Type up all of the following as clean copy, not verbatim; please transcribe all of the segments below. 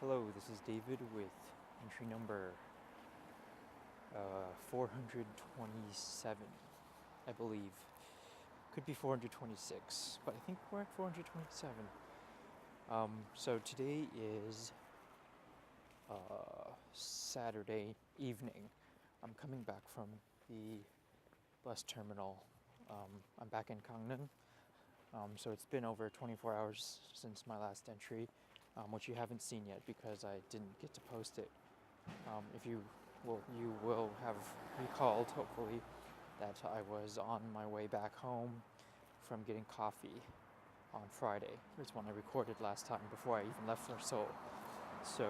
Hello, this is David with entry number 427, I believe. Could be 426, but I think we're at 427. So today is Saturday evening. I'm coming back from the bus terminal. I'm back in Gangneung. So it's been over 24 hours since my last entry, which you haven't seen yet because I didn't get to post it. If you will have recalled, hopefully, that I was on my way back home from getting coffee on Friday. It's when I recorded last time before I even left for Seoul. So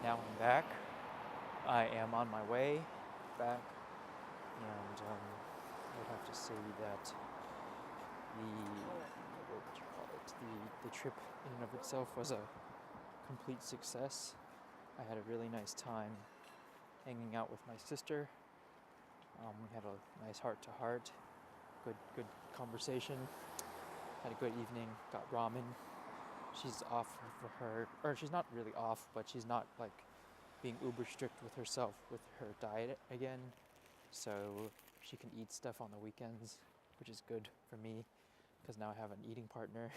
now I'm back. I am on my way back, and I would have to say that the trip in and of itself was a complete success. I had a really nice time hanging out with my sister. We had a nice heart-to-heart, good conversation. Had a good evening. Got ramen. She's off for her, or she's not really off, but she's not like being uber strict with herself with her diet again. So she can eat stuff on the weekends, which is good for me because now I have an eating partner.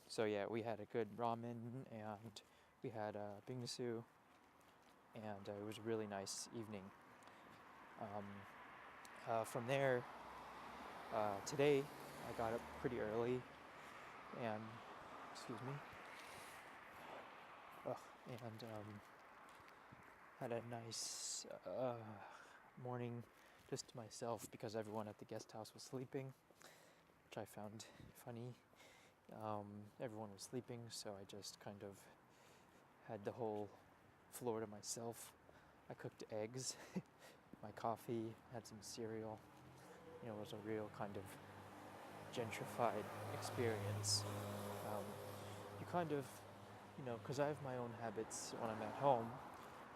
So yeah, we had a good ramen and we had bingsu, and it was a really nice evening. From there, today I got up pretty early and, excuse me, and had a nice morning just to myself because everyone at the guest house was sleeping, which I found funny. Everyone was sleeping, so I just kind of had the whole floor to myself. I cooked eggs, my coffee, had some cereal. It was a real kind of gentrified experience. You kind of, because I have my own habits when I'm at home.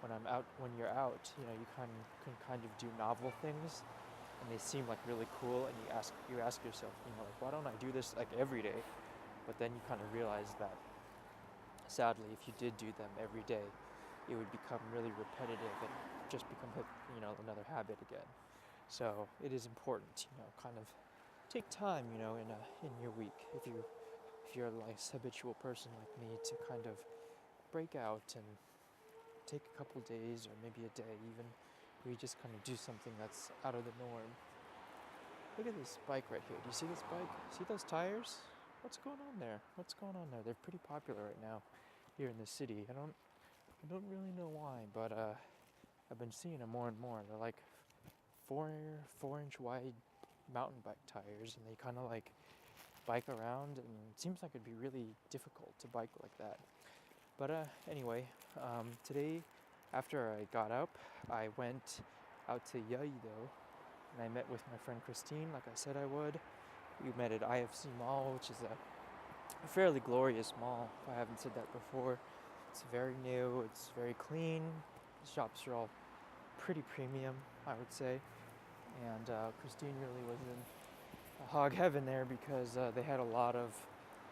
When you're out, you can kind of do novel things, and they seem like really cool. And you ask yourself, like, why don't I do this like every day? But then you kind of realize that, sadly, if you did do them every day, it would become really repetitive and just become another habit again. So it is important, kind of take time, in your week, if you're like a habitual person like me, to kind of break out and take a couple days or maybe a day even, where you just kind of do something that's out of the norm. Look at this bike right here. Do you see this bike? See those tires? What's going on there? They're pretty popular right now here in the city. I don't really know why, but I've been seeing them more and more. They're like 4-inch wide mountain bike tires, and they kind of like bike around, and it seems like it'd be really difficult to bike like that. But anyway, today after I got up, I went out to Yeouido, and I met with my friend Christine, like I said I would. We met at IFC Mall, which is a fairly glorious mall, if I haven't said that before. It's very new, it's very clean. The shops are all pretty premium, I would say. And Christine really was in hog heaven there because they had a lot of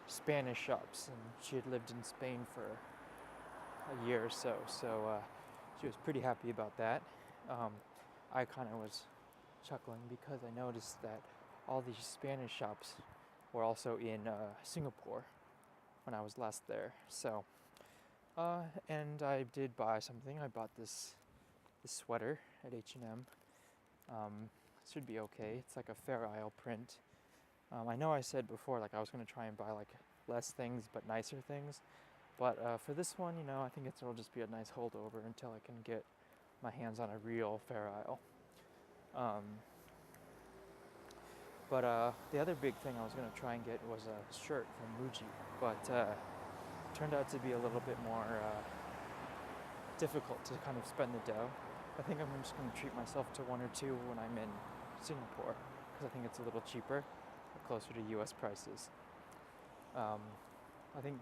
Spanish shops, and she had lived in Spain for a year or so. So she was pretty happy about that. I kind of was chuckling because I noticed that all these Spanish shops were also in Singapore when I was last there. So, and I did buy something. I bought this sweater at H&M. It should be okay. It's like a Fair Isle print. I know I said before, like, I was going to try and buy like less things but nicer things. But for this one, I think it'll just be a nice holdover until I can get my hands on a real Fair Isle. But the other big thing I was going to try and get was a shirt from Muji, but turned out to be a little bit more difficult to kind of spend the dough. I think I'm just going to treat myself to one or two when I'm in Singapore, because I think it's a little cheaper, closer to US prices. I think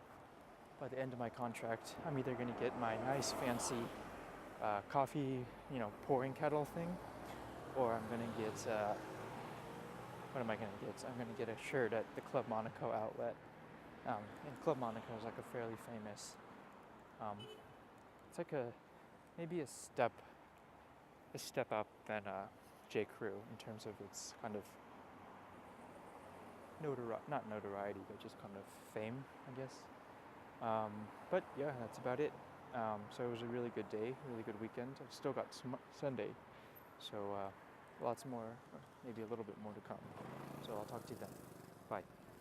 by the end of my contract, I'm either going to get my nice fancy coffee, pouring kettle thing, or I'm going to get, what am I going to get? I'm going to get a shirt at the Club Monaco outlet. And Club Monaco is like a fairly famous. It's like maybe a step up than J. Crew in terms of its kind of not notoriety, but just kind of fame, I guess. But yeah, that's about it. So it was a really good day, really good weekend. I've still got Sunday, so lots more, maybe a little bit more to come. So I'll talk to you then. Bye.